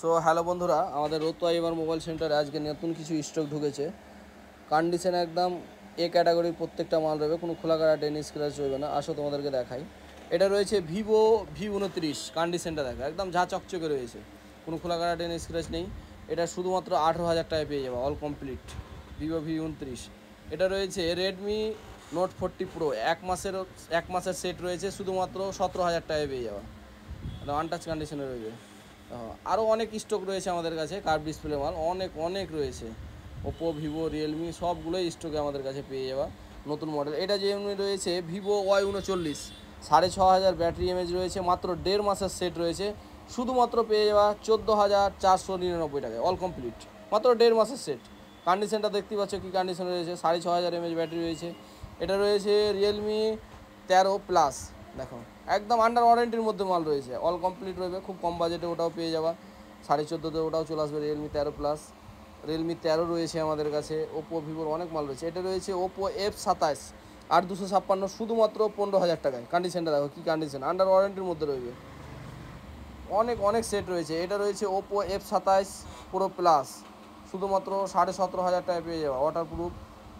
So hello বন্ধুরা, আমাদের রতুয়া এবার মোবাইল সেন্টারে আজকে নতুন কিছু স্টক ঢুকেছে। কন্ডিশন একদম এ ক্যাটাগরির প্রত্যেকটা মাল রয়েছে, কোনো খোলা কাটা ডেনি স্ক্র্যাচ রইবে না। আসো তোমাদেরকে দেখাই। এটা রয়েছে ভিভো V29, কন্ডিশনটা দেখো একদম ঝা চকচকে রয়েছে, কোনো খোলা কাটা ডেনি স্ক্র্যাচ নেই। এটা শুধুমাত্র 18,000 টাকায় পেয়ে যাবে, অল কমপ্লিট ভিভো V29। এটা রয়েছে রেডমি নোট 40 প্রো, এক মাসের সেট রয়েছে, শুধুমাত্র 17,000 টাকায় পেয়ে যাবে, আনটাচ কন্ডিশনে রয়েছে। আরও অনেক স্টক রয়েছে আমাদের কাছে, কার্ভ ডিসপ্লে মাল অনেক অনেক রয়েছে। ওপো, ভিভো, রিয়েলমি সবগুলোই স্টকে আমাদের কাছে পেয়ে যাওয়া নতুন মডেল। এটা যেমনি রয়েছে ভিভো Y39, 6,500 ব্যাটারি এমএজ রয়েছে, মাত্র 1.5 মাসের সেট রয়েছে, শুধুমাত্র পেয়ে যাওয়া 14,499 টাকায়, অল কমপ্লিট, মাত্র 1.5 মাসের সেট। কন্ডিশনটা দেখতে পাচ্ছ কী কন্ডিশনে রয়েছে, 6,500 এমএজ ব্যাটারি রয়েছে। এটা রয়েছে রিয়েলমি 13 প্লাস, দেখো একদম আন্ডার ওয়ারেন্টির মধ্যে মাল রয়েছে, অল কমপ্লিট রয়েছে, খুব কম বাজেটে ওটাও পেয়ে যাবা। 14,500 ওটাও চলে আসবে, রিয়েলমি 13 প্লাস, রিয়েলমি 13 রয়েছে আমাদের কাছে। ওপো, ভিভোর অনেক মাল রয়েছে। এটা রয়েছে ওপো F27 8,256, শুধুমাত্র 15,000 টাকায়। কন্ডিশনটা দেখো কী কন্ডিশন, আন্ডার ওয়ারেন্টির মধ্যে রয়েছে, অনেক অনেক সেট রয়েছে। এটা রয়েছে ওপো F27 প্রো প্লাস, শুধুমাত্র 17,500 টাকায় পেয়ে যাওয়া, ওয়াটার প্রুফ,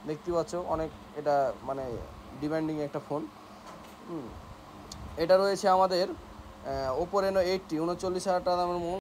দেখতে পাচ্ছ অনেক, এটা মানে ডিমান্ডিং একটা ফোন। এটা রয়েছে আমাদের ওপো Reno 80, 39,000 টাকা দামের